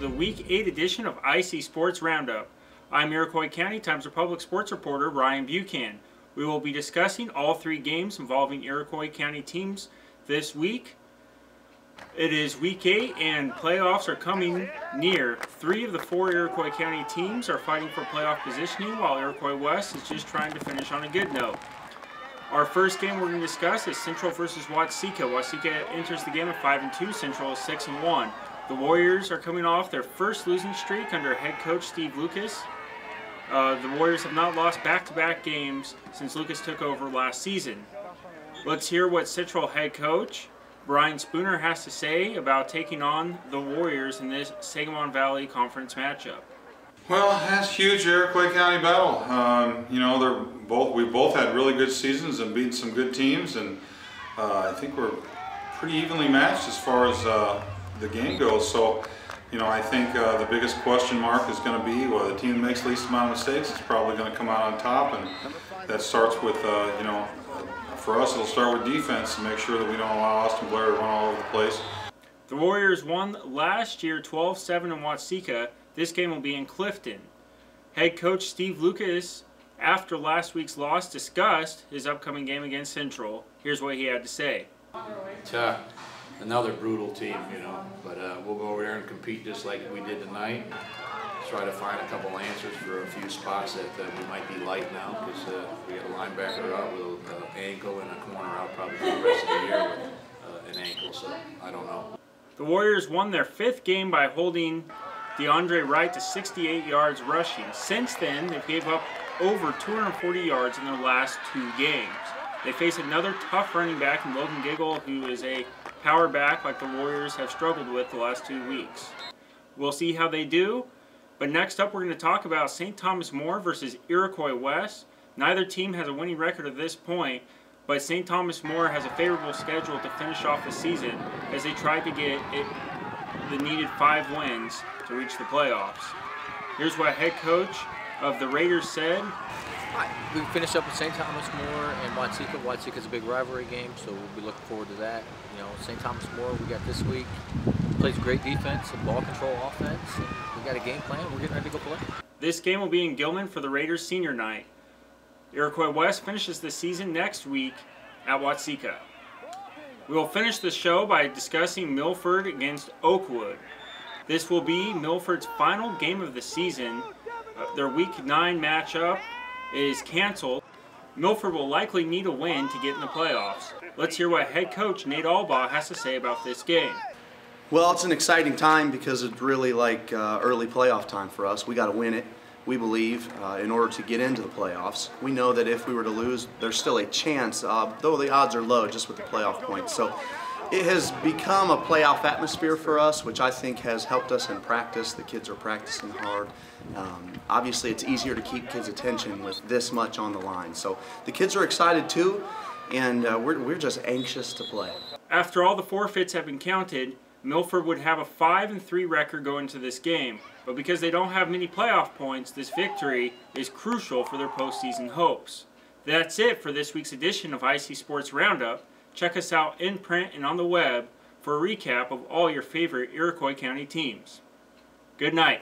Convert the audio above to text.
the Week 8 edition of IC Sports Roundup. I'm Iroquois County Times-Republic sports reporter Ryan Buchan. We will be discussing all three games involving Iroquois County teams this week. It is Week 8 and playoffs are coming near. 3 of the 4 Iroquois County teams are fighting for playoff positioning, while Iroquois West is just trying to finish on a good note. Our first game we're going to discuss is Central versus Watseka. Watseka enters the game at 5-2, Central is 6-1. The Warriors are coming off their first losing streak under head coach Steve Lucas. The Warriors have not lost back-to-back games since Lucas took over last season. Let's hear what Central head coach Brian Spooner has to say about taking on the Warriors in this Sangamon Valley Conference matchup. Well, that's a huge Iroquois County battle. We both had really good seasons and beat some good teams, and I think we're pretty evenly matched as far as the game goes. So, I think the biggest question mark is going to be, well, the team that makes the least amount of mistakes is probably going to come out on top, and that starts with, for us, it'll start with defense to make sure that we don't allow Austin Blair to run all over the place. The Warriors won last year 12-7 in Watseka. This game will be in Clifton. Head coach Steve Lucas, after last week's loss, discussed his upcoming game against Central. Here's what he had to say. Another brutal team, but we'll go over there and compete just like we did tonight. Try to find a couple answers for a few spots that we might be light now, because we got a linebacker out with an ankle and a corner out probably for the rest of the year with an ankle, so I don't know. The Warriors won their 5th game by holding DeAndre Wright to 68 yards rushing. Since then, they gave up over 240 yards in their last 2 games. They face another tough running back in Logan Giggle, who is a power back like the Warriors have struggled with the last 2 weeks. We'll see how they do. But next up, we're going to talk about St. Thomas More versus Iroquois West. Neither team has a winning record at this point, but St. Thomas More has a favorable schedule to finish off the season as they try to get the needed 5 wins to reach the playoffs. Here's what head coach of the Raiders said. We finished up with St. Thomas More and Watseka. Watseka is a big rivalry game, so we'll be looking forward to that. St. Thomas More we got this week plays great defense and ball control offense, and we got a game plan. We're getting ready to go play. This game will be in Gilman for the Raiders senior night. Iroquois West finishes the season next week at Watseka. We will finish the show by discussing Milford against Oakwood. This will be Milford's final game of the season. Their Week 9 matchup is canceled. Milford will likely need a win to get in the playoffs. Let's hear what head coach Nate Albaugh has to say about this game. Well, it's an exciting time because it's really like early playoff time for us. We got to win it, we believe, in order to get into the playoffs. We know that if we were to lose, there's still a chance, though the odds are low just with the playoff points. So it has become a playoff atmosphere for us, which I think has helped us in practice. The kids are practicing hard. Obviously, it's easier to keep kids' attention with this much on the line. So the kids are excited too, and we're just anxious to play. After all the forfeits have been counted, Milford would have a 5-3 record going into this game. But because they don't have many playoff points, this victory is crucial for their postseason hopes. That's it for this week's edition of IC Sports Roundup. Check us out in print and on the web for a recap of all your favorite Iroquois County teams. Good night.